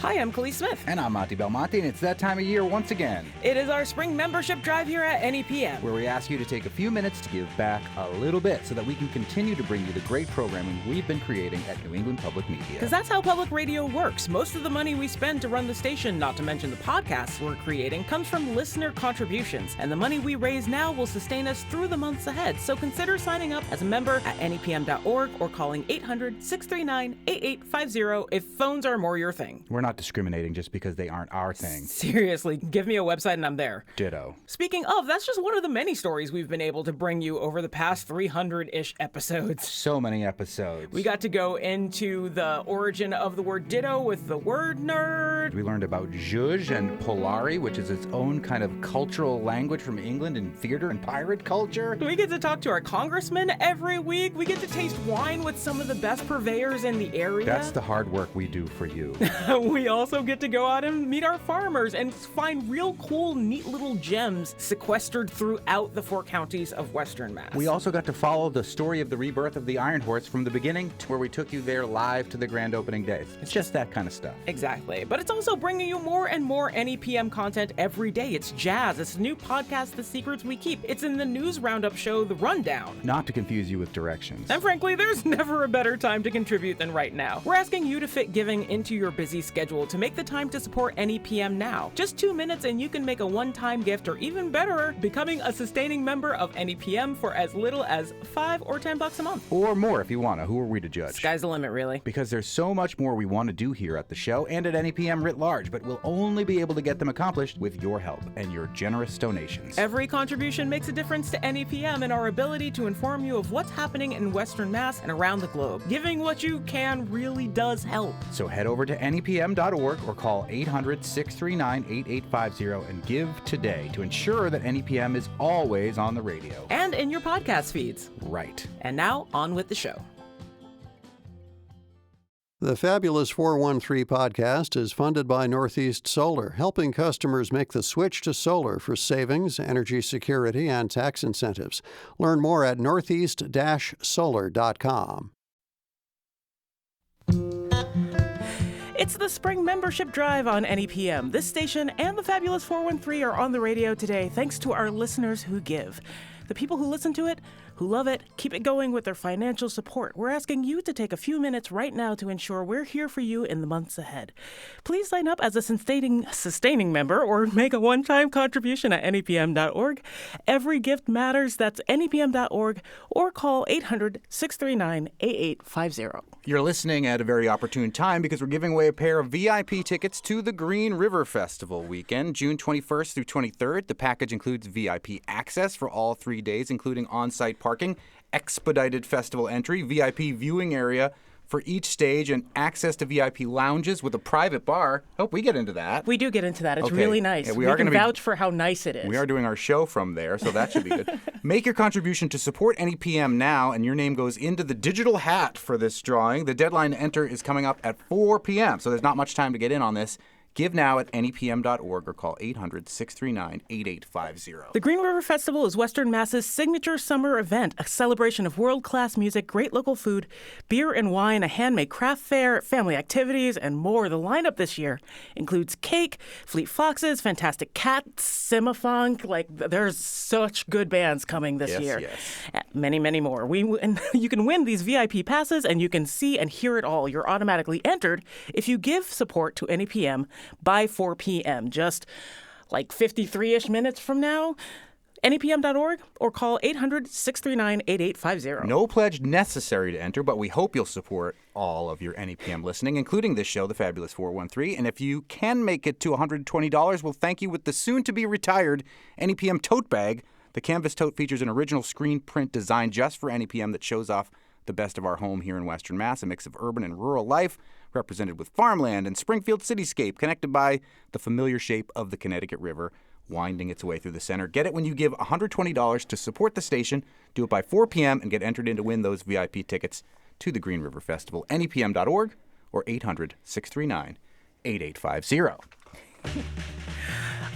Hi, I'm Khalees Smith. And I'm Monty Belmonte, and it's that time of year once again. It is our spring membership drive here at NEPM, where we ask you to take a few minutes to give back a little bit so that we can continue to bring you the great programming we've been creating at New England Public Media. Because that's how public radio works. Most of the money we spend to run the station, not to mention the podcasts we're creating, comes from listener contributions. And the money we raise now will sustain us through the months ahead. So consider signing up as a member at nepm.org or calling 800-639-8850 if phones are more your thing. We're not discriminating just because they aren't our thing. Seriously, give me a website and I'm there. Ditto. Speaking of, that's just one of the many stories we've been able to bring you over the past 300-ish episodes. So many episodes. We got to go into the origin of the word ditto with the word nerd. We learned about zhuzh and polari, which is its own kind of cultural language from England in theater and pirate culture. We get to talk to our congressman every week. We get to taste wine with some of the best purveyors in the area. That's the hard work we do for you. We also get to go out and meet our farmers and find real cool, neat little gems sequestered throughout the 4 counties of Western Mass. We also got to follow the story of the rebirth of the Iron Horse from the beginning to where we took you there live to the grand opening days. It's just that kind of stuff. Exactly. But it's also bringing you more and more NEPM content every day. It's jazz. It's a new podcast, The Secrets We Keep. It's in the news roundup show, The Rundown. Not to confuse you with directions. And frankly, there's never a better time to contribute than right now. We're asking you to fit giving into your busy schedule to make the time to support NEPM now. Just 2 minutes and you can make a one-time gift, or even better, becoming a sustaining member of NEPM for as little as $5 or $10 a month. Or more if you want to. Who are we to judge? Sky's the limit, really. Because there's so much more we want to do here at the show and at NEPM writ large, but we'll only be able to get them accomplished with your help and your generous donations. Every contribution makes a difference to NEPM and our ability to inform you of what's happening in Western Mass and around the globe. Giving what you can really does help. So head over to nepm.org or call 800-639-8850 and give today to ensure that NEPM is always on the radio. And in your podcast feeds. Right. And now, on with the show. The Fabulous 413 podcast is funded by Northeast Solar, helping customers make the switch to solar for savings, energy security, and tax incentives. Learn more at northeast-solar.com. It's the spring membership drive on NEPM. This station and the Fabulous 413 are on the radio today thanks to our listeners who give. The people who listen to it, who love it, keep it going with their financial support. We're asking you to take a few minutes right now to ensure we're here for you in the months ahead. Please sign up as a sustaining member or make a one-time contribution at nepm.org. Every gift matters. That's nepm.org or call 800-639-8850. You're listening at a very opportune time because we're giving away a pair of VIP tickets to the Green River Festival weekend, June 21st through 23rd. The package includes VIP access for all 3 days, including on-site parking, expedited festival entry, VIP viewing area for each stage, and access to VIP lounges with a private bar. Oh, we get into that. We do get into that. It's okay. really nice. Yeah, we can vouch for how nice it is. We are doing our show from there, so that should be good. Make your contribution to support NEPM now, and your name goes into the digital hat for this drawing. The deadline to enter is coming up at 4 p.m., so there's not much time to get in on this. Give now at nepm.org or call 800-639-8850. The Green River Festival is Western Mass's signature summer event, a celebration of world-class music, great local food, beer and wine, a handmade craft fair, family activities, and more. The lineup this year includes Cake, Fleet Foxes, Fantastic Cats, Simafunk. There's such good bands coming this year. Yes. Many, many more. You can win these VIP passes, and you can see and hear it all. You're automatically entered if you give support to NEPM by 4 p.m., just like 53-ish minutes from now. NEPM.org or call 800-639-8850. No pledge necessary to enter, but we hope you'll support all of your NEPM listening, including this show, The Fabulous 413. And if you can make it to $120, we'll thank you with the soon-to-be-retired NEPM tote bag. The canvas tote features an original screen print design just for NEPM that shows off the best of our home here in Western Mass, a mix of urban and rural life, represented with farmland and Springfield cityscape, connected by the familiar shape of the Connecticut River, winding its way through the center. Get it when you give $120 to support the station. Do it by 4 p.m. and get entered in to win those VIP tickets to the Green River Festival. NEPM.org or 800-639-8850.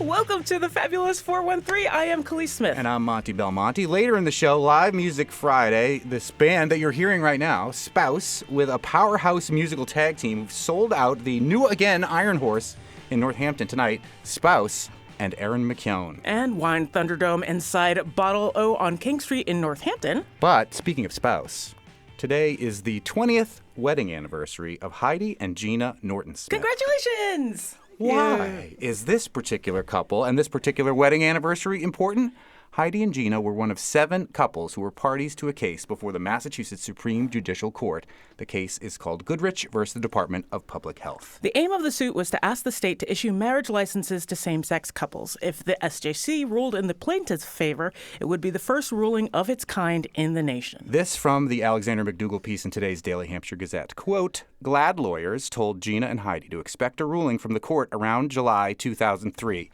Welcome to the Fabulous 413. I am Khalees Smith. And I'm Monty Belmonte. Later in the show, Live Music Friday, this band that you're hearing right now, Spouse, with a powerhouse musical tag team, sold out the New Again Iron Horse in Northampton tonight. Spouse and Erin McKeown. And Wine Thunderdome inside Bottle O on King Street in Northampton. But speaking of Spouse, today is the 20th wedding anniversary of Heidi and Gina Norton-Smith. Congratulations! Why is this particular couple and this particular wedding anniversary important? Heidi and Gina were one of 7 couples who were parties to a case before the Massachusetts Supreme Judicial Court. The case is called Goodrich versus the Department of Public Health. The aim of the suit was to ask the state to issue marriage licenses to same-sex couples. If the SJC ruled in the plaintiff's favor, it would be the first ruling of its kind in the nation. This from the Alexander McDougall piece in today's Daily Hampshire Gazette. Quote, GLAD lawyers told Gina and Heidi to expect a ruling from the court around July 2003.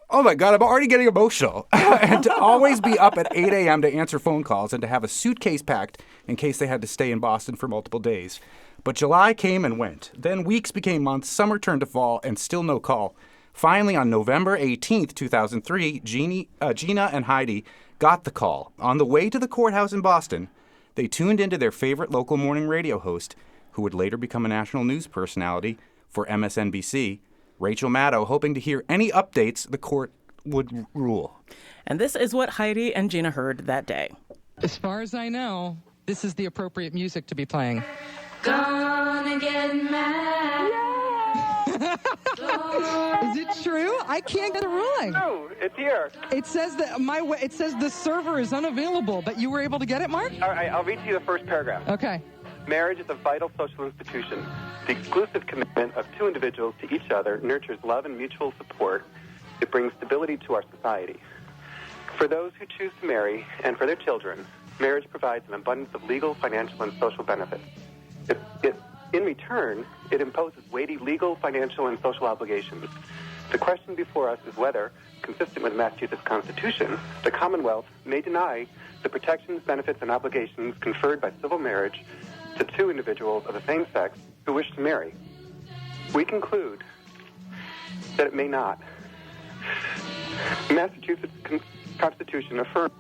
Oh my God, I'm already getting emotional. And to always be up at 8 a.m. to answer phone calls and to have a suitcase packed in case they had to stay in Boston for multiple days. But July came and went. Then weeks became months, summer turned to fall, and still no call. Finally, on November 18th, 2003, Gina and Heidi got the call. On the way to the courthouse in Boston, they tuned into their favorite local morning radio host, who would later become a national news personality for MSNBC, Rachel Maddow, hoping to hear any updates the court would rule. And this is what Heidi and Gina heard that day. As far as I know, this is the appropriate music to be playing. Gonna get mad. Is it true? I can't get a ruling. No, it's here. It says that it says the server is unavailable, but you were able to get it, Mark? All right, I'll read to you the first paragraph. Okay. Marriage is a vital social institution. The exclusive commitment of 2 individuals to each other nurtures love and mutual support. It brings stability to our society. For those who choose to marry and for their children, marriage provides an abundance of legal, financial, and social benefits. In return, it imposes weighty legal, financial, and social obligations. The question before us is whether, consistent with the Massachusetts Constitution, the Commonwealth may deny the protections, benefits, and obligations conferred by civil marriage to 2 individuals of the same sex who wish to marry. We conclude that it may not. The Massachusetts Constitution affirms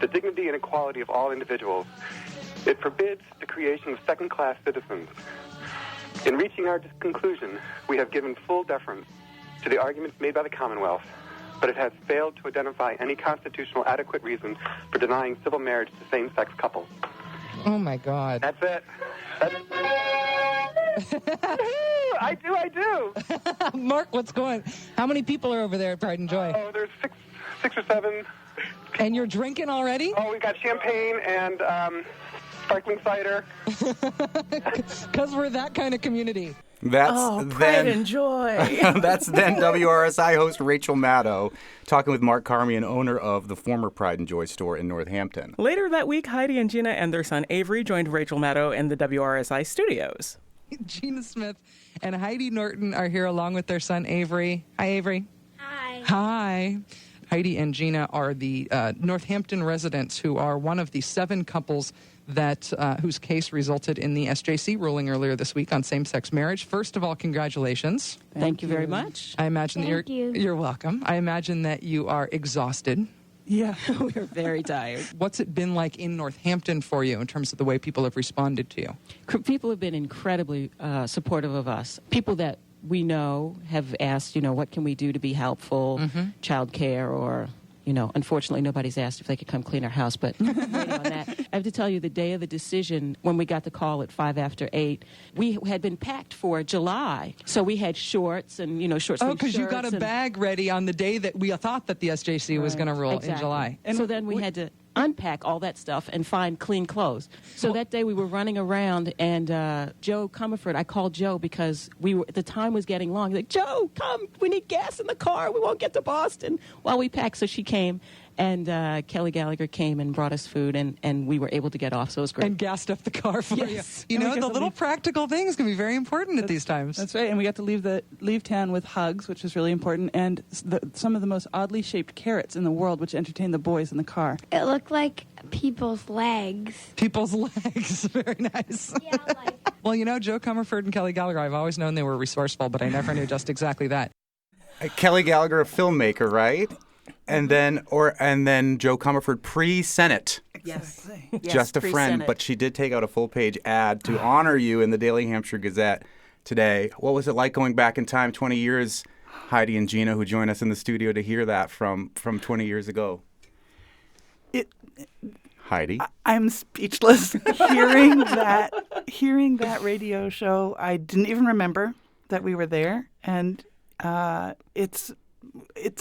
the dignity and equality of all individuals. It forbids the creation of second-class citizens. In reaching our conclusion, we have given full deference to the arguments made by the Commonwealth, but it has failed to identify any constitutional adequate reason for denying civil marriage to same-sex couples. Oh, my God. That's it. I do. Mark, what's going on? How many people are over there at Pride and Joy? Oh, there's six or 7. And you're drinking already? Oh, we got champagne and sparkling cider. Because we're that kind of community. That's Pride and Joy. That's then WRSI host Rachel Maddow talking with Mark Carmian, owner of the former Pride and Joy store in Northampton. Later that week, Heidi and Gina and their son Avery joined Rachel Maddow in the WRSI studios. Gina Smith and Heidi Norton are here along with their son Avery. Hi, Avery. Hi. Hi. Heidi and Gina are the Northampton residents who are one of the 7 couples that whose case resulted in the SJC ruling earlier this week on same-sex marriage. First of all, congratulations. Thank you very much. I imagine Thank you. You're welcome. I imagine that you are exhausted. Yeah, we're very tired. What's it been like in Northampton for you in terms of the way people have responded to you? People have been incredibly supportive of us. People that we know have asked, what can we do to be helpful, child care, or, unfortunately nobody's asked if they could come clean our house, but I'm waiting on that. I have to tell you, the day of the decision, when we got the call at 5 after 8, we had been packed for July. So we had shorts and, short sleeve Oh, because you got a bag ready on the day that we thought that the SJC was going to rule in July. And so then we had to unpack all that stuff and find clean clothes. So that day we were running around, and Joe Comerford, I called Joe because the time was getting long. He's like, Joe, come, we need gas in the car. We won't get to Boston while we pack. So she came, and Kelly Gallagher came and brought us food, and we were able to get off. So it was great. And gassed up the car for Yes. you. The little practical things can be very important at these times. That's right, and we got to leave town with hugs, which was really important, and some of the most oddly shaped carrots in the world, which entertained the boys in the car. It looked like people's legs. People's legs. Very nice. Yeah, like... Well, Joe Comerford and Kelly Gallagher, I've always known they were resourceful, but I never knew just exactly that. Kelly Gallagher, a filmmaker, right? And then Joe Comerford, pre-Senate. Yes. Just a friend, but she did take out a full-page ad to honor you in the Daily Hampshire Gazette today. What was it like going back in time 20 years, Heidi and Gina, who join us in the studio, to hear that from 20 years ago? Heidi? I'm speechless. hearing that radio show, I didn't even remember that we were there, and it's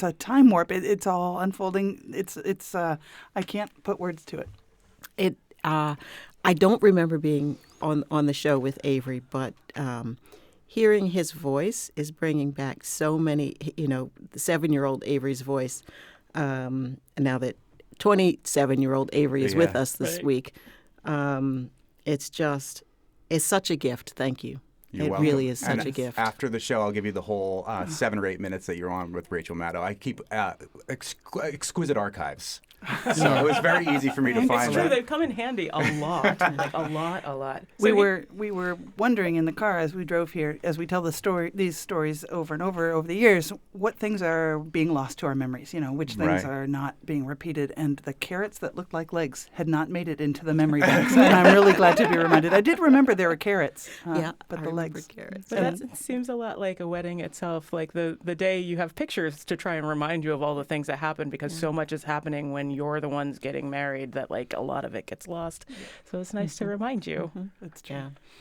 a time warp. It's all unfolding. It's I can't put words to it. I don't remember being on the show with Avery, but hearing his voice is bringing back so many. The 7-year-old Avery's voice. And now that 27-year-old Avery is with us this week, it's such a gift. Thank you. You're welcome. Really is such a gift. After the show, I'll give you the whole 7 or 8 minutes that you're on with Rachel Maddow. I keep exquisite archives. So it was very easy for me to find It's true. that. They've come in handy a lot. Like a lot. We were wondering in the car as we drove here, as we tell these stories over and over the years, what things are being lost to our memories, which things are not being repeated. And the carrots that looked like legs had not made it into the memory banks. And I'm really glad to be reminded. I did remember there were carrots, but the legs. Carrots. But it seems a lot like a wedding itself, like the day you have pictures to try and remind you of all the things that happen, because so much is happening when you're the ones getting married that like a lot of it gets lost. So it's nice to remind you. That's true.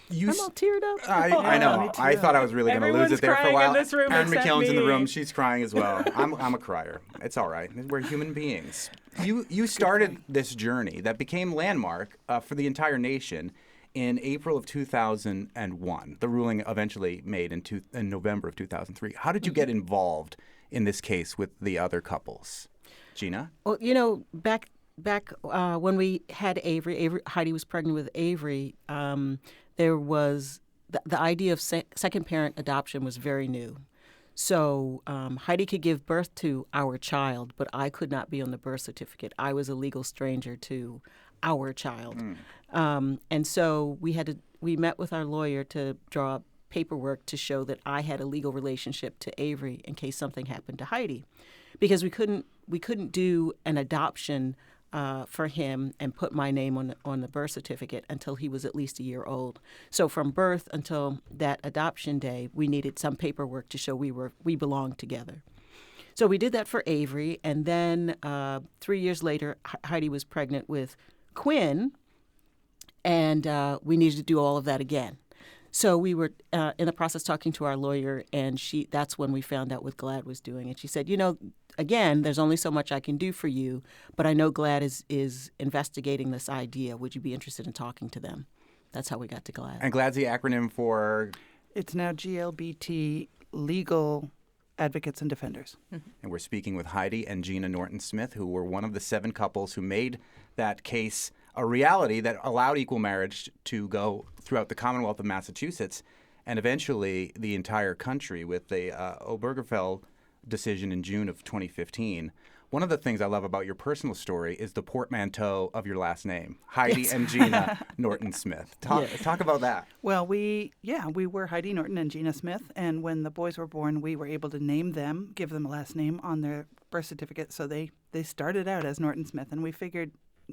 Yeah. I'm all teared up. I know. I thought I was really going to lose it there for a while. In this room Erin except McKeown's in the me. room. She's crying as well. I'm a crier. It's all right. We're human beings. You started this journey that became landmark for the entire nation in April of 2001. The ruling eventually made in November of 2003. How did you get involved in this case with the other couples? Gina? Well, back when we had Avery, Heidi was pregnant with Avery, there was the idea of second parent adoption was very new. So Heidi could give birth to our child, but I could not be on the birth certificate. I was a legal stranger to our child. And so we met with our lawyer to draw up paperwork to show that I had a legal relationship to Avery in case something happened to Heidi, because we couldn't do an adoption for him and put my name on the birth certificate until he was at least a year old. So from birth until that adoption day, we needed some paperwork to show we belonged together. So we did that for Avery, and then 3 years later, Heidi was pregnant with Quinn, and we needed to do all of that again. So we were in the process talking to our lawyer, and that's when we found out what GLAAD was doing. And she said, again, there's only so much I can do for you, but I know GLAAD is investigating this idea. Would you be interested in talking to them? That's how we got to GLAAD. And GLAAD's the acronym for? It's now GLBT, Legal Advocates and Defenders. And we're speaking with Heidi and Gina Norton-Smith, who were one of the 7 couples who made that case a reality that allowed equal marriage to go throughout the Commonwealth of Massachusetts and eventually the entire country with the Obergefell decision in June of 2015. One of the things I love about your personal story is the portmanteau of your last name, Heidi and Gina Norton-Smith. Talk about that. Well, we were Heidi Norton and Gina Smith, and when the boys were born, we were able to name them, give them a last name on their birth certificate, so they started out as Norton-Smith, and we figured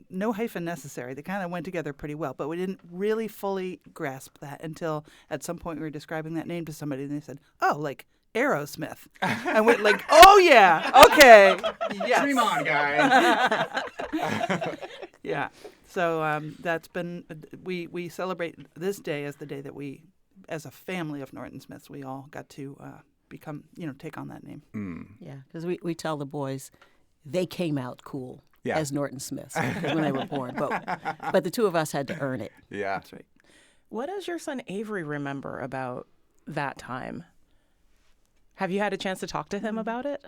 no hyphen necessary. They kind of went together pretty well, but we didn't really fully grasp that until at some point we were describing that name to somebody, and they said, "Oh, like Aerosmith." And we're like, "Oh yeah, okay, yes. Dream on, guy." Yeah. So that's been we celebrate this day as the day that we, as a family of Norton-Smiths, we all got to become, take on that name. Yeah, because we tell the boys they came out cool. Yeah. As Norton-Smiths when they were born. But the two of us had to earn it. Yeah. That's right. What does your son Avery remember about that time? Have you had a chance to talk to him about it?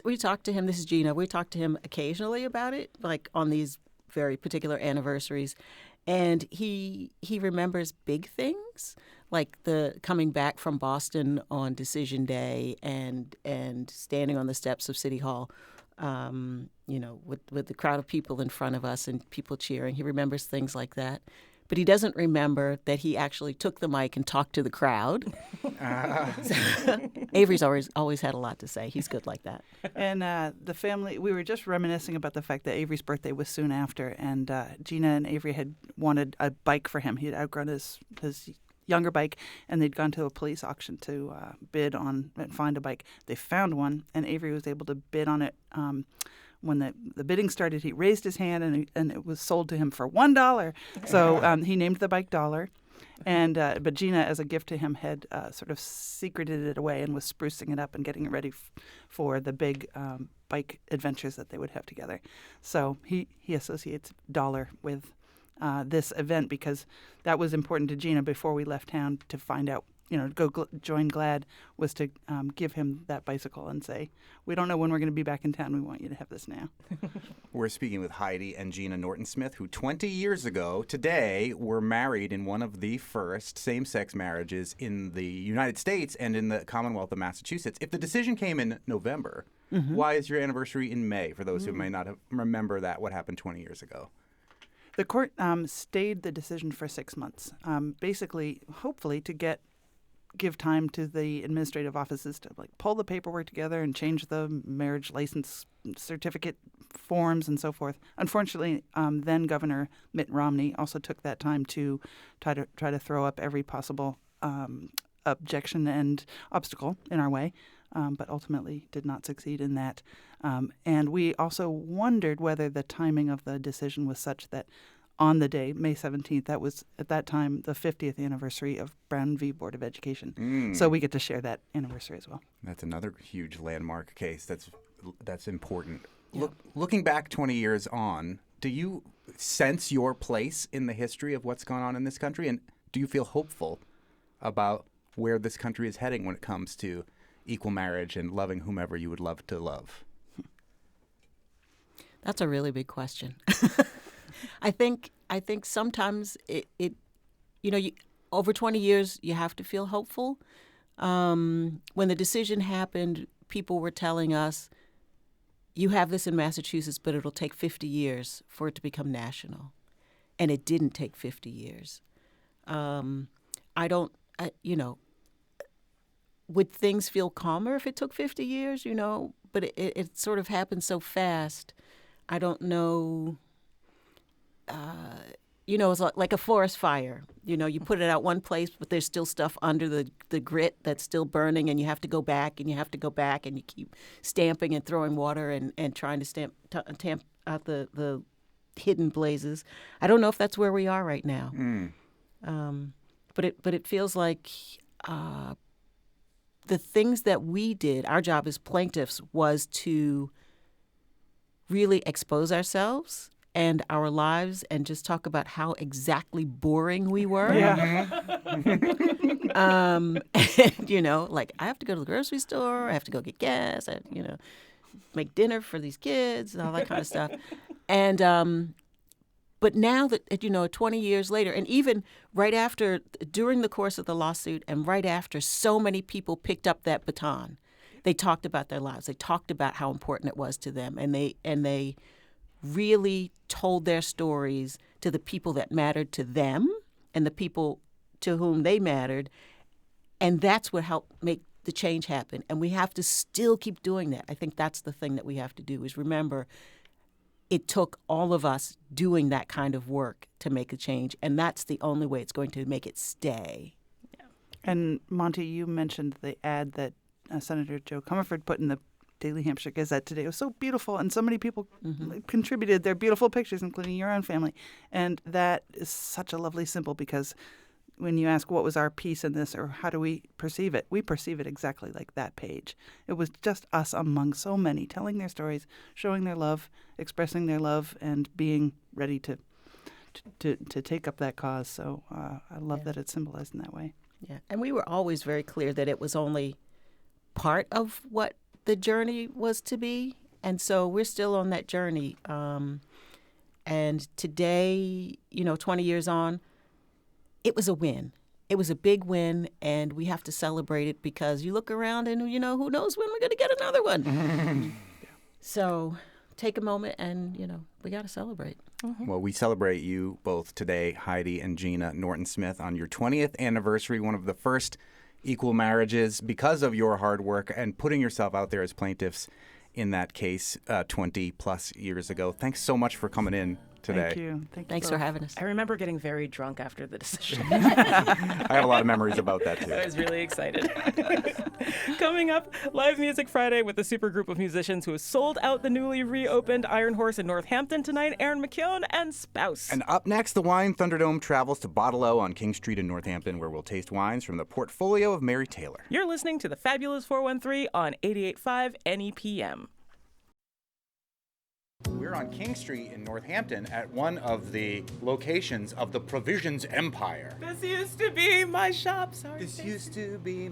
We talked to him. This is Gina. We talked to him occasionally about it, like on these very particular anniversaries. And he remembers big things, like the coming back from Boston on decision day and standing on the steps of City Hall, with the crowd of people in front of us and people cheering. He remembers things like that. but he doesn't remember that he actually took the mic and talked to the crowd. Avery's always had a lot to say. He's good like that. And the family, we were just reminiscing about the fact that Avery's birthday was soon after, and Gina and Avery had wanted a bike for him. He had outgrown his younger bike, and they'd gone to a police auction to bid on and find a bike. They found one, and Avery was able to bid on it. When the bidding started, he raised his hand, and it was sold to him for $1. So he named the bike Dollar. And but Gina, as a gift to him, had sort of secreted it away and was sprucing it up and getting it ready for the big bike adventures that they would have together. So he associates Dollar with this event because that was important to Gina before we left town to find out. Join GLAAD was to give him that bicycle and say, we don't know when we're going to be back in town. We want you to have this now. We're speaking with Heidi and Gina Norton-Smith, who 20 years ago today were married in one of the first same-sex marriages in the United States and in the Commonwealth of Massachusetts. If the decision came in November, why is your anniversary in May, for those who may not remember what happened 20 years ago? The court stayed the decision for 6 months, basically, hopefully, to give time to the administrative offices to pull the paperwork together and change the marriage license certificate forms and so forth. Unfortunately, then Governor Mitt Romney also took that time to try to throw up every possible objection and obstacle in our way, but ultimately did not succeed in that. And we also wondered whether the timing of the decision was such that on the day, May 17th, that was at that time the 50th anniversary of Brown v. Board of Education. So we get to share that anniversary as well. That's another huge landmark case that's important. Yeah. Looking back 20 years on, do you sense your place in the history of what's gone on in this country? And do you feel hopeful about where this country is heading when it comes to equal marriage and loving whomever you would love to love? That's a really big question. I think sometimes over 20 years, you have to feel hopeful. When the decision happened, people were telling us, you have this in Massachusetts, but it'll take 50 years for it to become national. And it didn't take 50 years. Would things feel calmer if it took 50 years, But it sort of happened so fast. I don't know. It's like a forest fire. You put it out one place, but there's still stuff under the grit that's still burning, and you have to go back, and you have to go back, and you keep stamping and throwing water and trying to tamp out the hidden blazes. I don't know if that's where we are right now. But it feels like the things that we did, our job as plaintiffs was to really expose ourselves and our lives and just talk about how exactly boring we were. Yeah. And, I have to go to the grocery store, I have to go get gas, make dinner for these kids and all that kind of stuff. And but now that, 20 years later, and even right after, during the course of the lawsuit and right after, so many people picked up that baton. They talked about their lives. They talked about how important it was to them. And they really told their stories to the people that mattered to them and the people to whom they mattered. And that's what helped make the change happen. And we have to still keep doing that. I think that's the thing that we have to do is remember it took all of us doing that kind of work to make a change. And that's the only way it's going to make it stay. Yeah. And Monty, you mentioned the ad that Senator Joe Comerford put in the Daily Hampshire Gazette today. It was so beautiful, and so many people contributed their beautiful pictures, including your own family. And that is such a lovely symbol because when you ask what was our piece in this or how do we perceive it, we perceive it exactly like that page. It was just us among so many, telling their stories, showing their love, expressing their love, and being ready to take up that cause. So I love that it's symbolized in that way. Yeah, and we were always very clear that it was only part of what the journey was to be, and so we're still on that journey. And today, 20 years on, it was a win. It was a big win, and we have to celebrate it because you look around and, who knows when we're going to get another one. So take a moment and, we got to celebrate. Well, we celebrate you both today, Heidi and Gina Norton Smith, on your 20th anniversary, one of the first equal marriages because of your hard work and putting yourself out there as plaintiffs in that case 20 plus years ago. Thanks so much for coming in today. Thank you. Thanks for having us. I remember getting very drunk after the decision. I have a lot of memories about that, too. I was really excited. Coming up, Live Music Friday with a super group of musicians who have sold out the newly reopened Iron Horse in Northampton tonight, Erin McKeown and Spouse. And up next, the Wine Thunderdome travels to Bottle-O on King Street in Northampton, where we'll taste wines from the portfolio of Mary Taylor. You're listening to the Fabulous 413 on 88.5 NEPM. We're on King Street in Northampton at one of the locations of the Provisions Empire. This used to be my shop. Sorry. This used to be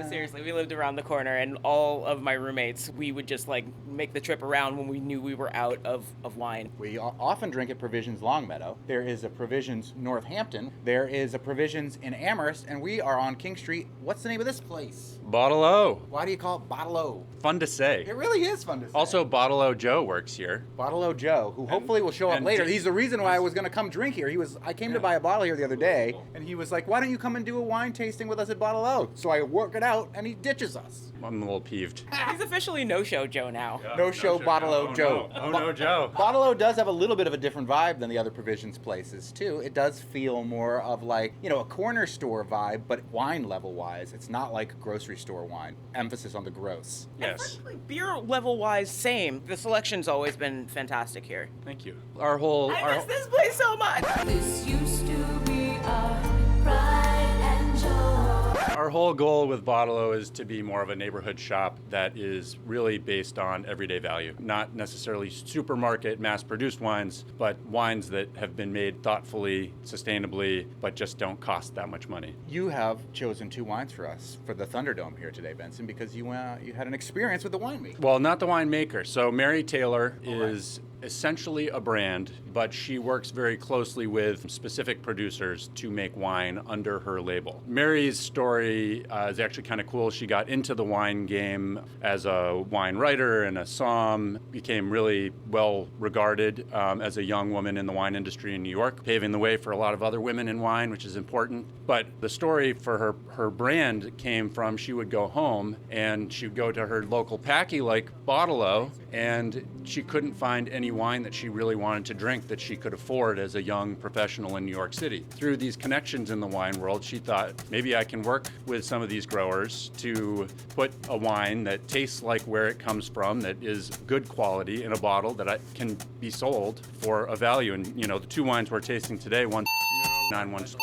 Seriously, we lived around the corner, and all of my roommates, we would just make the trip around when we knew we were out of wine. We often drink at Provisions Longmeadow. There is a Provisions Northampton. There is a Provisions in Amherst, and we are on King Street. What's the name of this place? Bottle-O. Why do you call it Bottle-O? Fun to say. It really is fun to say. Also, Bottle-O Joe works here. Bottle-O Joe, who hopefully will show up later. He's the reason why I was going to come drink here. I came to buy a bottle here the other day, and he was like, why don't you come and do a wine tasting with us at Bottle-O? So I work it out, and he ditches us. I'm a little peeved. He's officially no-show Joe now. No-show Bottle-O Joe. Oh, no, Joe. Bottle-O does have a little bit of a different vibe than the other Provisions places, too. It does feel more of a corner store vibe, but wine level-wise, it's not like grocery store wine. Emphasis on the gross. Yes. Beer level-wise, same. The selection's always been fantastic here. Thank you. I miss this place so much. This used to be our pride and joy. Our whole goal with Bottle-O is to be more of a neighborhood shop that is really based on everyday value. Not necessarily supermarket, mass-produced wines, but wines that have been made thoughtfully, sustainably, but just don't cost that much money. You have chosen 2 wines for us for the Thunderdome here today, Benson, because you had an experience with the winemaker. Well, not the winemaker. So Mary Taylor is essentially a brand, but she works very closely with specific producers to make wine under her label. Mary's story is actually kind of cool. She got into the wine game as a wine writer and a somm, became really well regarded as a young woman in the wine industry in New York, paving the way for a lot of other women in wine, which is important. But the story for her brand came from she would go home and she would go to her local packy like Bottle-O, and she couldn't find any wine that she really wanted to drink that she could afford as a young professional in New York City. Through these connections in the wine world, she thought, maybe I can work with some of these growers to put a wine that tastes like where it comes from, that is good quality in a bottle that can be sold for a value. And, the 2 wines we're tasting today, one 9-1.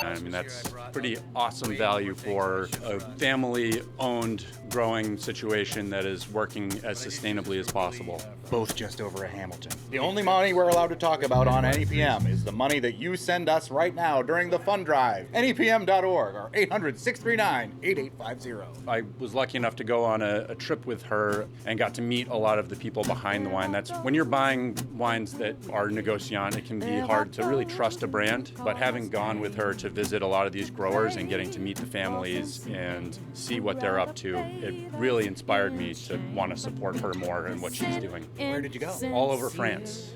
I mean, that's pretty awesome value for a family-owned growing situation that is working as sustainably as possible. Both just over a Hamilton. The only money we're allowed to talk about on NEPM is the money that you send us right now during the fund drive. NEPM.org or 800-639-8850. I was lucky enough to go on a trip with her and got to meet a lot of the people behind the wine. That's when you're buying wines that are negociant, it can be hard to really trust a brand, but having gone with her to visit a lot of these growers and getting to meet the families and see what they're up to, it really inspired me to want to support her more and what she's doing. Where did you go? All over France.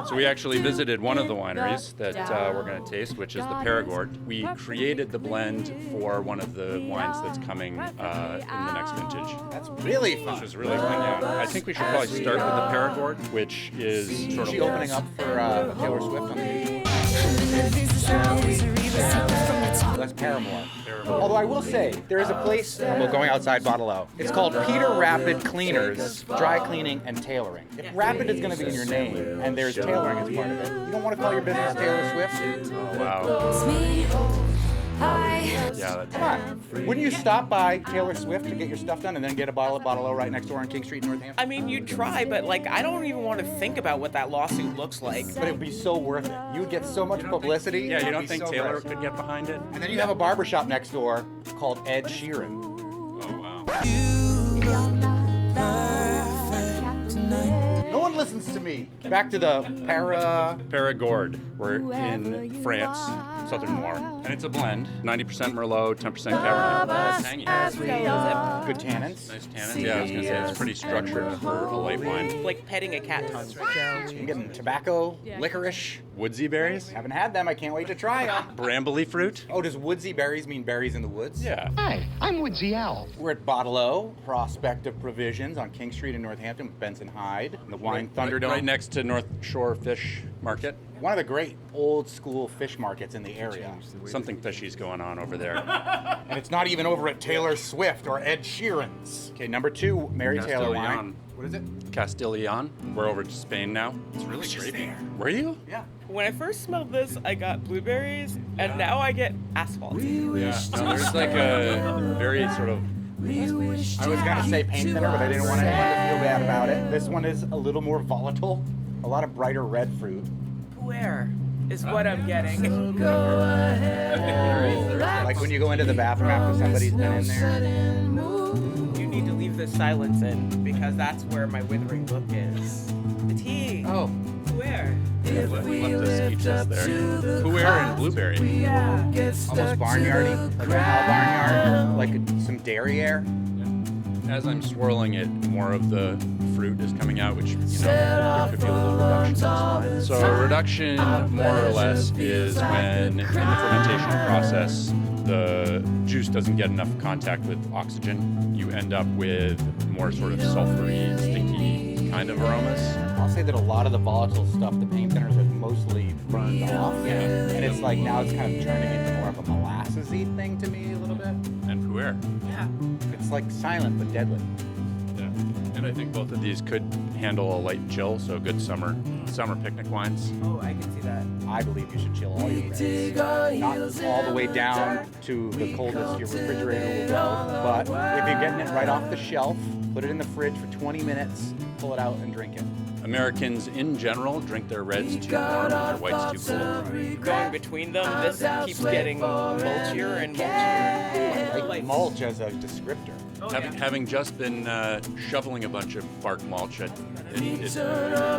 So we actually visited one of the wineries that we're going to taste, which is the Périgord. We created the blend for one of the wines that's coming in the next vintage. That's really fun. Which is really fun, yeah. I think we should probably start with the Périgord, which is sort of... Is she opening up for Taylor Swift on the That's Paramore. Although I will say, there is a place, we're going outside Bottle-O. It's called Peter Rapid Cleaners, Dry Cleaning and Tailoring. If Rapid is going to be in your name, and there's tailoring as part of it, you don't want to call your business Taylor Swift? Oh, wow. Yeah, that's... Come on. Wouldn't you stop by Taylor Swift to get your stuff done and then get a bottle of Bottle-O right next door on King Street in Northampton? I mean, you'd try, but I don't even want to think about what that lawsuit looks like. But it would be so worth it. You would get so much publicity. Yeah, you don't think Taylor could get behind it? And then you have a barbershop next door called Ed Sheeran. Oh, wow. No one listens listens to me. Back to the Perigord. We're in France, Southern Noir. And it's a blend. 90% Merlot, 10% Cabernet. It's tangy. Good tannins. Nice tannins. Yeah, I was going to say it's pretty structured for a light wine. Like petting a cat tongue. I'm getting tobacco, licorice. Woodsy berries. Haven't had them. I can't wait to try them. Brambly fruit. Oh, does woodsy berries mean berries in the woods? Yeah. Hi, I'm Woodsy Owl. We're at Bottle O, Prospect of Provisions on King Street in Northampton with Benson Hyde. The wine Thunderdome. Right next to North Shore Fish Market. One of the great old school fish markets in the area. Something fishy's going on over there. And it's not even over at Taylor Swift or Ed Sheeran's. Okay, number 2, Mary Taylor wine. What is it? Castillon. We're over to Spain now. It's really grapey. Were you? Yeah. When I first smelled this, I got blueberries, and now I get asphalt. Yeah. No, there's like a very sort of... I was going to say paint thinner, but I didn't want anyone to feel bad about it. This one is a little more volatile. A lot of brighter red fruit. Where is what I'm getting? Like when you go into the bathroom after somebody's been in there. You need to leave the silence in, because that's where my withering look is. The tea. Oh. Where? Left us speechless there. Pu'er and blueberry. Almost barnyardy. Like a cow barnyard. Like some dairy air. As I'm swirling it, more of the fruit is coming out, which, there could be a little reduction. So a reduction, more or less, is when in the fermentation process, the juice doesn't get enough contact with oxygen. You end up with more sort of sulfury, sticky kind of aromas. I'll say that a lot of the volatile stuff, the paint thinners have mostly burned off. Yeah. And it's like now it's kind of turning into more of a molasses-y thing to me a little bit. And Pu'er. Yeah. It's like silent but deadly. Yeah. And I think both of these could handle a light chill, so good summer picnic wines. Oh, I can see that. I believe you should chill all your reds. Not all the way down to the coldest your refrigerator will go, but if you're getting it right off the shelf, put it in the fridge for 20 minutes, pull it out and drink it. Americans in general drink their reds too warm and their whites too cold. Going between them, this keeps getting mulchier and mulchier. I like mulch as a descriptor. Oh, Having just been shoveling a bunch of bark mulch, it's all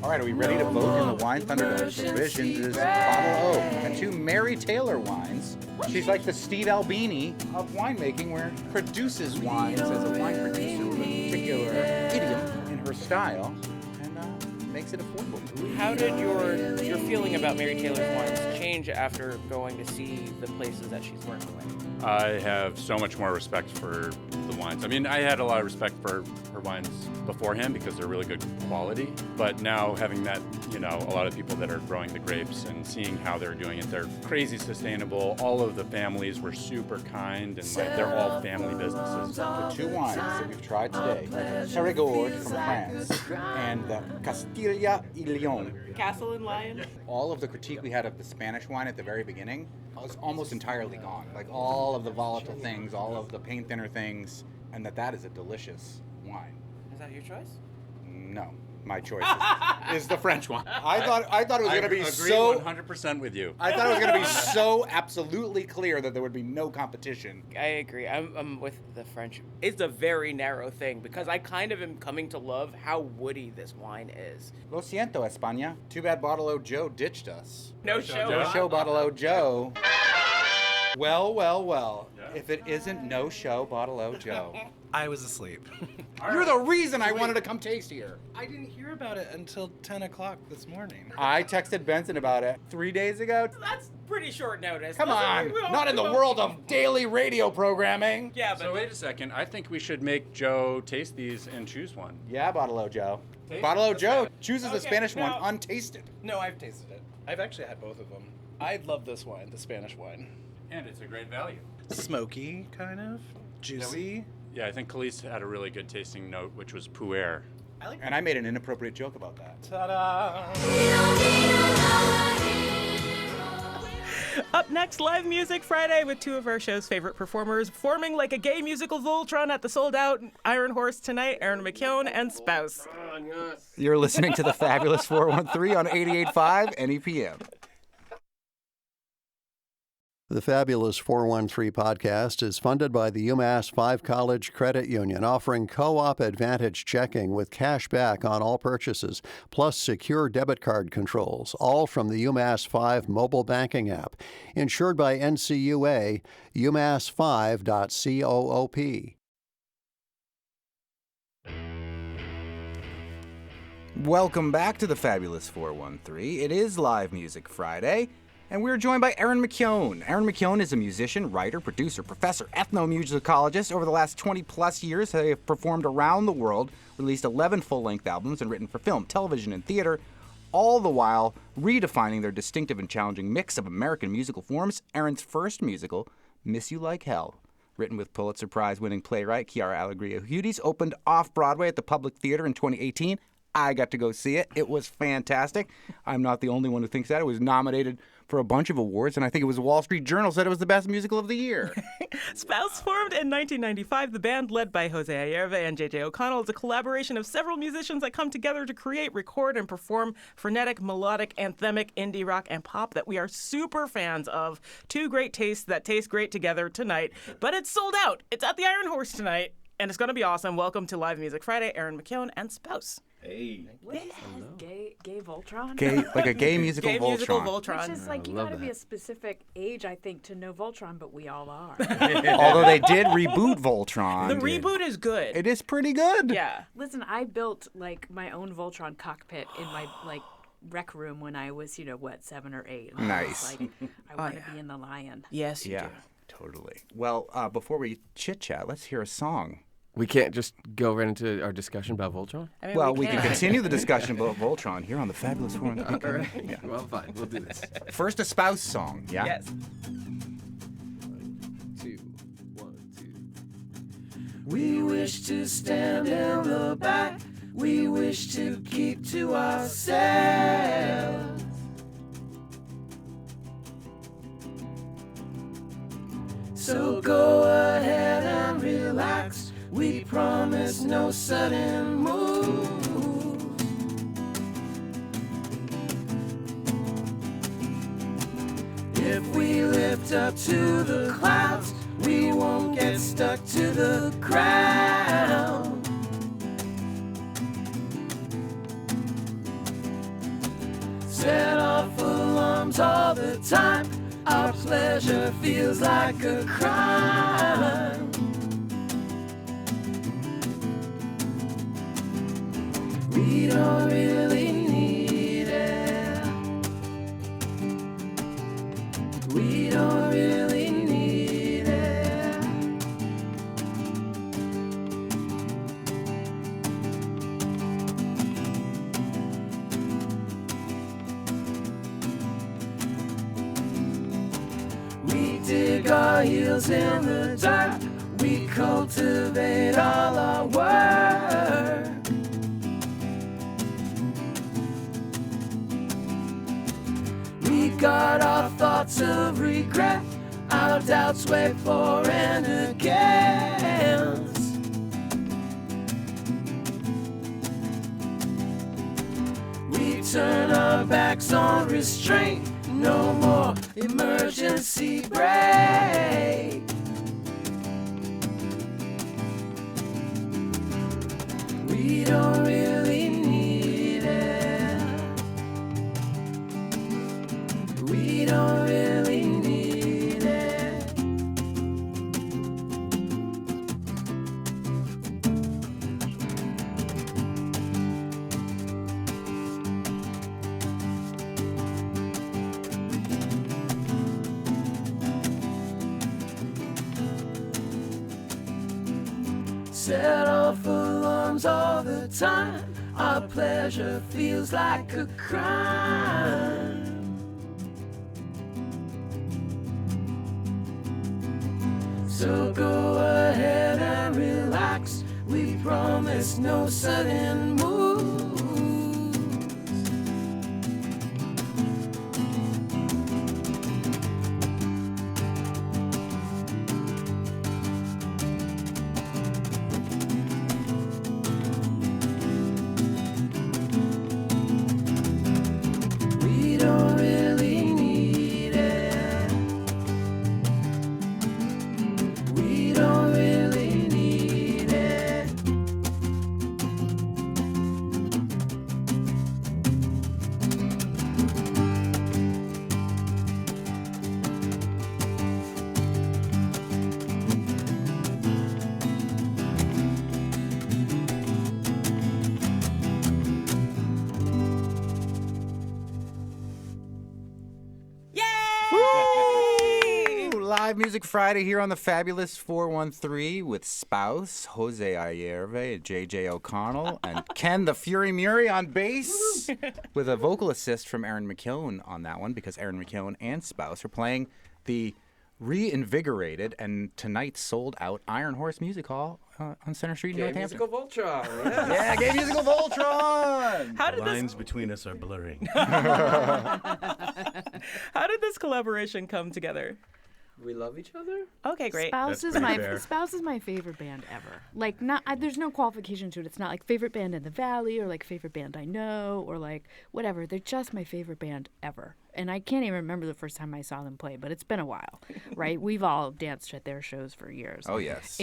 right, are we ready to vote in the Wine Thunderdome? Provisions is Bottle O and 2 Mary Taylor wines. She's like the Steve Albini of winemaking, where he produces wines as a wine producer with a particular idiom in her style and makes it affordable. How did your feeling about Mary Taylor's wines change after going to see the places that she's working with? I have so much more respect for the wines. I mean, I had a lot of respect for her wines beforehand because they're really good quality. But now having met, a lot of people that are growing the grapes and seeing how they're doing it, they're crazy sustainable. All of the families were super kind, and they're all family businesses. The 2 wines that we've tried today, Perigord from France and the Castilla y León. Castle and Lion? All of the critique we had of the Spanish wine at the very beginning was almost entirely gone. Like all of the volatile things, all of the paint thinner things, and that is a delicious wine. Is that your choice? No, my choice is the French one. I thought it was going to be so 100% with you. I thought it was going to be so absolutely clear that there would be no competition. I agree. I'm with the French. It's a very narrow thing because I kind of am coming to love how woody this wine is. Lo siento, España. Too bad Bottle O Joe ditched us. No show. No show, Bottle O Joe. Well. Yeah. If it isn't no show, Bottle O Joe. I was asleep. You're the reason I wanted to come taste here. I didn't hear about it until 10 o'clock this morning. I texted Benson about it 3 days ago. That's pretty short notice. Come on, not in the world of daily radio programming. Yeah, but... So wait a second. I think we should make Joe taste these and choose one. Yeah, Bottle O Joe. Bottle O Joe chooses the Spanish one untasted. No, I've tasted it. I've actually had both of them. I love this wine, the Spanish wine. And it's a great value. Smoky, kind of. Juicy. Yeah, I think Khalees had a really good tasting note, which was Pu'er. And I made an inappropriate joke about that. Ta-da! Up next, live music Friday with 2 of our show's favorite performers performing like a gay musical Voltron at the sold-out Iron Horse tonight, Erin McKeown and Spouse. You're listening to the Fabulous 413 on 88.5 NEPM. The Fabulous 413 podcast is funded by the UMass 5 College Credit Union, offering Co-op Advantage checking with cash back on all purchases, plus secure debit card controls, all from the UMass 5 mobile banking app. Insured by NCUA, umass5.coop. Welcome back to the Fabulous 413. It is Live Music Friday, and we're joined by Erin McKeown. Erin McKeown is a musician, writer, producer, professor, ethnomusicologist. Over the last 20-plus years, they have performed around the world, released 11 full-length albums, and written for film, television, and theater, all the while redefining their distinctive and challenging mix of American musical forms. Erin's first musical, Miss You Like Hell, written with Pulitzer Prize-winning playwright Chiara Alegria Hudes, opened off-Broadway at the Public Theater in 2018. I got to go see it. It was fantastic. I'm not the only one who thinks that. It was nominated for a bunch of awards, and I think it was the Wall Street Journal said it was the best musical of the year. Spouse formed in 1995. The band, led by Jose Ayerva and J.J. O'Connell, is a collaboration of several musicians that come together to create, record, and perform frenetic, melodic, anthemic, indie rock, and pop that we are super fans of. Two great tastes that taste great together tonight. But it's sold out. It's at the Iron Horse tonight, and it's going to be awesome. Welcome to Live Music Friday, Erin McKeown and Spouse. Hey. What is this? Gay Voltron? Like a gay musical gay Voltron. Musical Voltron. Which is like, you gotta be a specific age, I think, to know Voltron, but we all are. Although they did reboot Voltron. The reboot is good. It is pretty good. Yeah. Listen, I built like my own Voltron cockpit in my rec room when I was, 7 or 8. And Nice. I was like, I want to be in the Lion. Yes, you do. Totally. Well, before we chit-chat, let's hear a song. We can't just go right into our discussion about Voltron? I mean, well, we can continue the discussion about Voltron here on the Fabulous 413. All right. Yeah. Well, fine. We'll do this. First, a Spouse song, yeah? Yes. 2, 1, 2. We wish to stand in the back. We wish to keep to ourselves. So go ahead and relax. We promise no sudden moves. If we lift up to the clouds, we won't get stuck to the ground. Set off alarms all the time. Our pleasure feels like a crime. We don't really need it. We don't really need it. We dig our heels in the dirt. We cultivate all our work. We guard our thoughts of regret. Our doubts wait for and against. We turn our backs on restraint. No more emergency brake. We don't really need it. We don't really need it. Set off alarms all the time. Our pleasure feels like a crime. So go ahead and relax. We promise no sudden moves. We don't really need it. Live Music Friday here on the Fabulous 413 with Spouse, Jose Ayerve, JJ O'Connell, and Ken the Fury Muri on bass with a vocal assist from Erin McKeown on that one because Erin McKeown and Spouse are playing the reinvigorated and tonight sold out Iron Horse Music Hall on Center Street in Northampton. Musical Voltron. Yes. Yeah, Gay Musical Voltron. The lines between us are blurring. How did this collaboration come together? We love each other. Okay, great. Spouse is my favorite band ever. Like, there's no qualification to it. It's not like favorite band in the Valley or like favorite band I know or like whatever. They're just my favorite band ever. And I can't even remember the first time I saw them play, but it's been a while, right? We've all danced at their shows for years. Oh yes.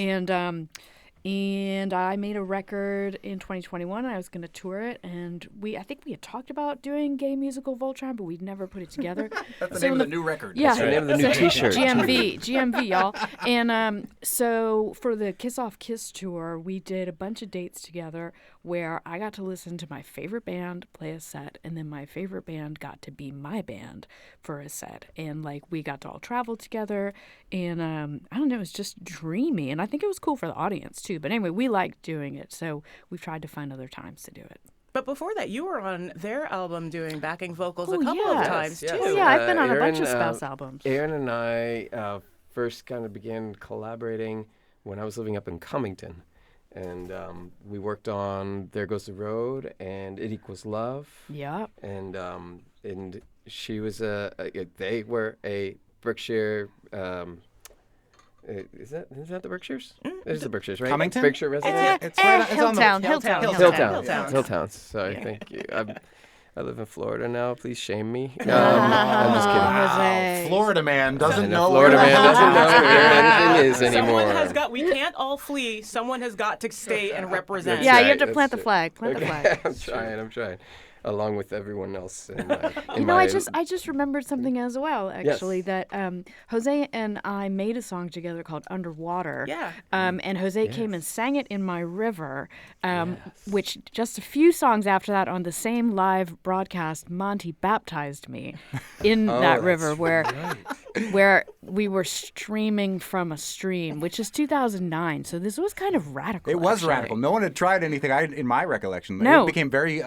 And I made a record in 2021. I was going to tour it, and I think we had talked about doing Gay Musical Voltron, but we'd never put it together. That's the name of the new record. Yeah, That's the name of the new T-shirt. GMV, y'all. And so for the Kiss Off Kiss tour, we did a bunch of dates together where I got to listen to my favorite band play a set, and then my favorite band got to be my band for a set. And like we got to all travel together, and I don't know, it was just dreamy, and I think it was cool for the audience too. But anyway, we liked doing it, so we've tried to find other times to do it. But before that, you were on their album doing backing vocals a couple of times, too. Oh, yeah, I've been on a bunch of Spouse albums. Erin and I first kind of began collaborating when I was living up in Cummington. And we worked on There Goes the Road and It Equals Love. Yeah. And she was they were a Berkshire... Is that the Berkshires? It is the Berkshires, right? Cummington? Berkshire resident? It's on the Hilltown. Hilltown. Sorry, thank you. I live in Florida now. Please shame me. I'm just kidding. Wow. Florida man doesn't know Florida where man doesn't know where anything is anymore. Someone has got. We can't all flee. Someone has got to stay and represent. Yeah, you have to plant the flag. Plant the flag. I'm trying. Along with everyone else. I just remembered something as well, actually, that Jose and I made a song together called Underwater. Yeah. And Jose came and sang it in my river, which just a few songs after that on the same live broadcast, Monty baptized me in that river where we were streaming from a stream, which is 2009. So this was kind of radical. It was actually. radical. No one had tried anything in my recollection. No. It became very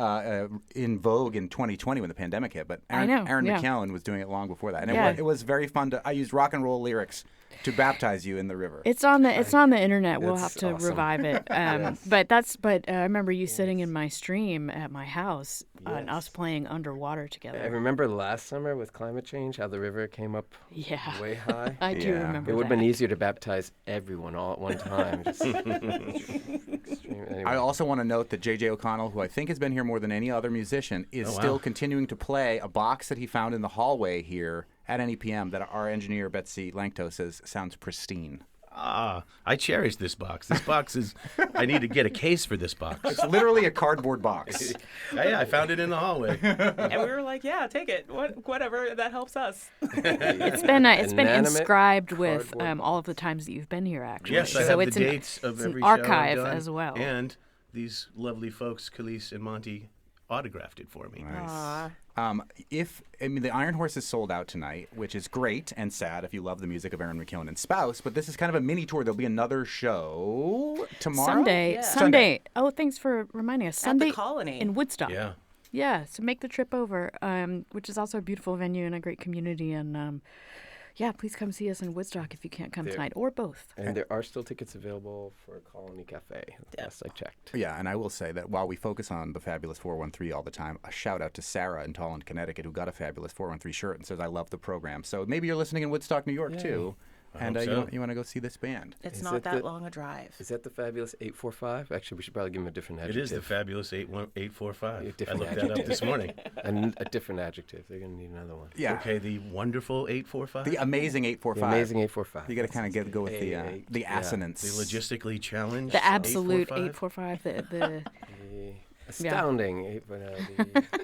in vogue in 2020 when the pandemic hit, but Erin McKeown was doing it long before that. And it was very fun I used rock and roll lyrics to baptize you in the river. It's on the internet. We'll have to awesome. revive it. But I remember you sitting in my stream at my house and us playing Underwater together. I remember last summer with climate change how the river came up way high. I do remember It would have that. been easier to baptize everyone all at one time. Anyway. I also want to note that JJ O'Connell, who I think has been here more than any other musician, is still continuing to play a box that he found in the hallway here at NEPM that our engineer, Betsy Langto, says sounds pristine. I cherish this box. This box is... I need to get a case for this box. It's literally a cardboard box. Yeah, I found it in the hallway. And we were like, yeah, take it. Whatever, that helps us. It's been inscribed with all of the times that you've been here, actually. Yes, I have the dates of every show. It's an archive show I've done, as well. And these lovely folks, Khalees and Monty, autographed it for me. Nice. The Iron Horse is sold out tonight, which is great and sad if you love the music of Erin McKeown and Spouse, but this is kind of a mini tour. There'll be another show tomorrow. Sunday. Oh, thanks for reminding us. Sunday at the Colony in Woodstock. Yeah, so make the trip over, which is also a beautiful venue and a great community, and please come see us in Woodstock if you can't come tonight, or both. And there are still tickets available for Colony Cafe, last I checked. Yeah, and I will say that while we focus on the Fabulous 413 all the time, a shout out to Sarah in Tolland, Connecticut, who got a Fabulous 413 shirt and says, I love the program. So maybe you're listening in Woodstock, New York, too. And you want to go see this band. It's not that long a drive. Is that the Fabulous 845? Actually, we should probably give him a different adjective. It is the Fabulous 845. I looked that up this morning. And a different adjective. They're going to need another one. Yeah. Okay, the wonderful 845? The amazing 845. The amazing 845. You got to kind of go with the assonance. The logistically challenged The absolute 845. The astounding.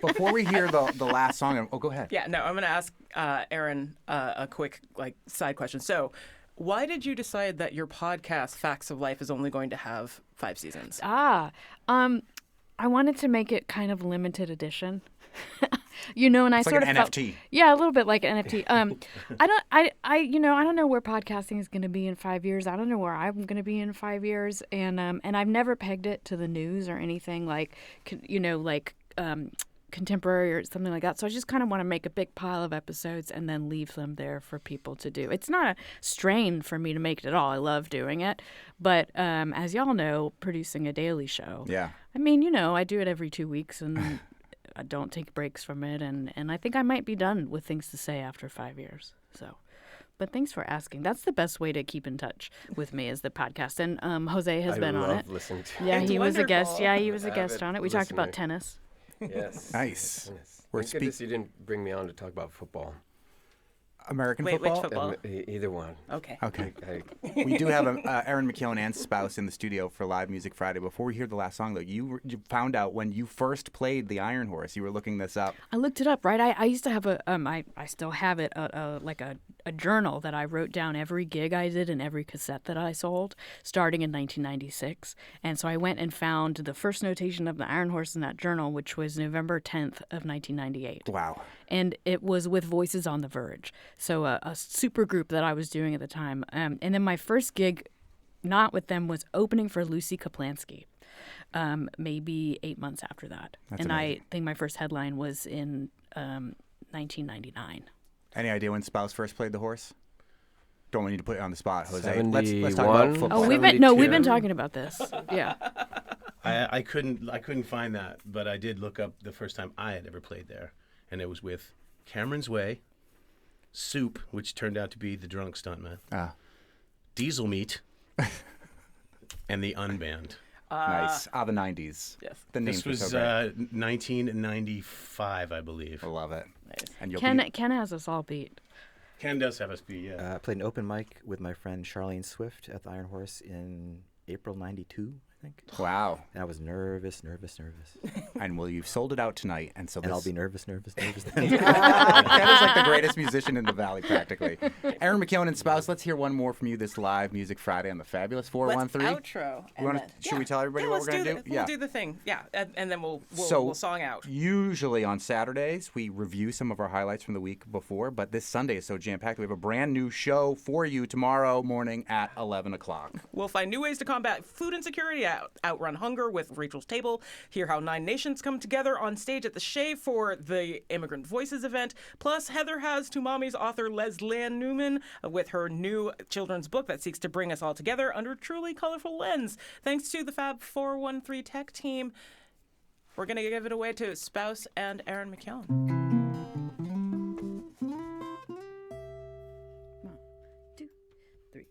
Before we hear the last song, go ahead. Yeah, no, I'm going to ask Erin a quick side question. So, why did you decide that your podcast, Facts of Life, is only going to have 5 seasons? I wanted to make it kind of limited edition. And I It's like sort an of felt, NFT. yeah, a little bit like an NFT. I don't know where podcasting is going to be in 5 years. I don't know where I'm going to be in 5 years, and I've never pegged it to the news or anything like contemporary or something like that. So I just kind of want to make a big pile of episodes and then leave them there for people to do. It's not a strain for me to make it at all. I love doing it. But as y'all know, producing a daily show, I mean, I do it every 2 weeks and I don't take breaks from it. And I think I might be done with things to say after 5 years. So, but thanks for asking. That's the best way to keep in touch with me is the podcast. And Jose has been on it. I love listening to it. Yeah, It's he was a guest. wonderful. Yeah, he was a guest on it. We talked about listener. tennis. Yes. Nice. Thank goodness you didn't bring me on to talk about football. American Wait, which football? football? Either one. Okay. Okay. We do have Erin McKeown and Spouse in the studio for Live Music Friday. Before we hear the last song, though, you found out when you first played the Iron Horse. You were looking this up. I looked it up, right? I used to have I still have it, like a journal that I wrote down every gig I did and every cassette that I sold, starting in 1996. And so I went and found the first notation of the Iron Horse in that journal, which was November 10th of 1998. Wow. And it was with Voices on the Verge, so a super group that I was doing at the time. And then my first gig, not with them, was opening for Lucy Kaplansky, maybe 8 months after that. That's and amazing. I think my first headline was in 1999. Any idea when Spouse first played the horse? Don't want you to put it on the spot, Jose. 71? Let's talk about football. Oh, we've been talking about this. Yeah. I couldn't find that, but I did look up the first time I had ever played there, and it was with Cameron's Way, Soup, which turned out to be the drunk stuntman, Diesel Meat, and the Unband. Nice. The 90s. Yes. The names This was were so great. 1995, I believe. I love it. Nice. And you'll Ken has us all beat. Ken does have us beat, yeah. I played an open mic with my friend Charlene Swift at the Iron Horse in April '92, I think. Wow. And I was nervous. And well, you've sold it out tonight, and so I'll be nervous. Ken is like the greatest musician in the valley, practically. Erin McKeown and Spouse, let's hear one more from you this Live Music Friday on the Fabulous 413. Let's outro. Should we tell everybody what we're going to do? We'll do the thing. Yeah, and then we'll song out. Usually on Saturdays, we review some of our highlights from the week before, but this Sunday is so jam-packed. We have a brand new show for you tomorrow morning at 11 o'clock. We'll find new ways to combat food insecurity, outrun hunger with Rachel's Table, hear how 9 nations come together on stage at the Shea for the Immigrant Voices event. Plus, Heather has To Mommy's author Leslie-Ann Newman with her new children's book that seeks to bring us all together under a truly colorful lens. Thanks to the Fab 413 tech team, we're going to give it away to Spouse and Erin McKeown. 1, 2, 3,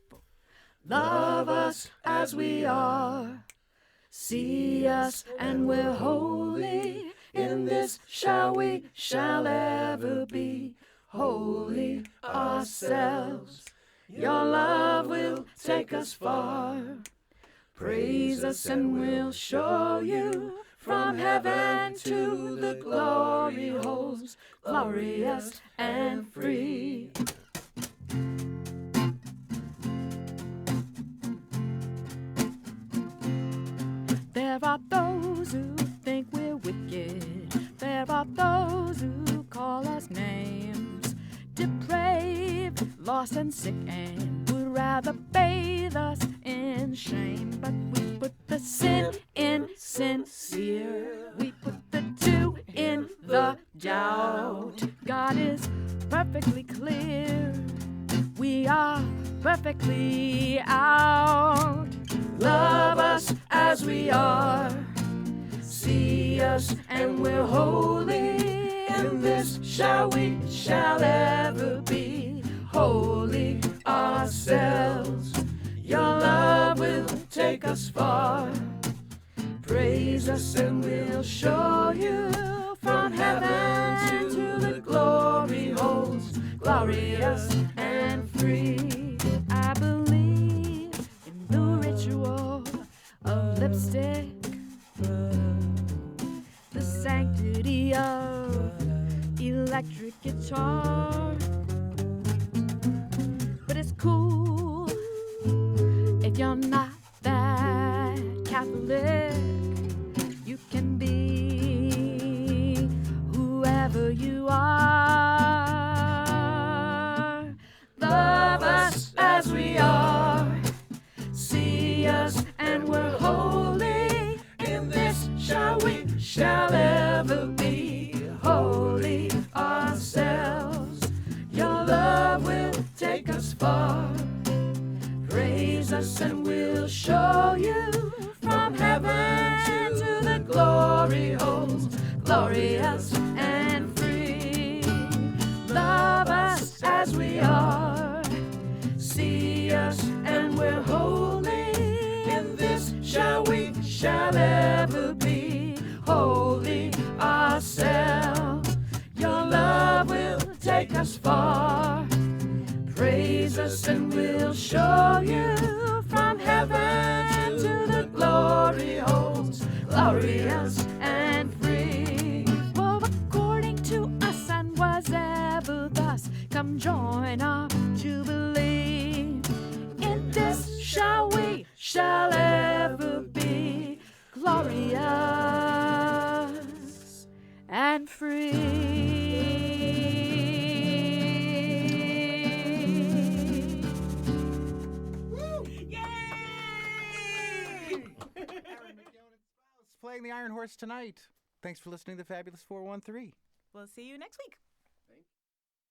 4. Love us as we are. See us and we're holy. In this shall ever be holy ourselves. Your love will take us far. Praise us and we'll show you from heaven to the glory holes, glorious and free. There are those who think we're wicked. There are those who call us names. Depraved, lost and sick, and would rather bathe us in shame. But we put the sin in sincere. We put the two in the doubt. God is perfectly clear. We are perfectly out. Love us as we are. See us and we're holy. In this shall ever be holy ourselves. Your love will take us far. Praise us and we'll show you from heaven to the glory holes, glorious and free. I believe in the ritual of lipstick, the sanctity of electric guitar. But it's cool if you're not that Catholic. You can be whoever take us far. Praise us and we'll show you from heaven to the glory holes, glorious and free. Well, according to us and was ever thus, come join our jubilee. In this shall we, shall ever be glorious and free. Erin McKeown and Spouse playing the Iron Horse tonight. Thanks for listening to Fabulous 413. We'll see you next week.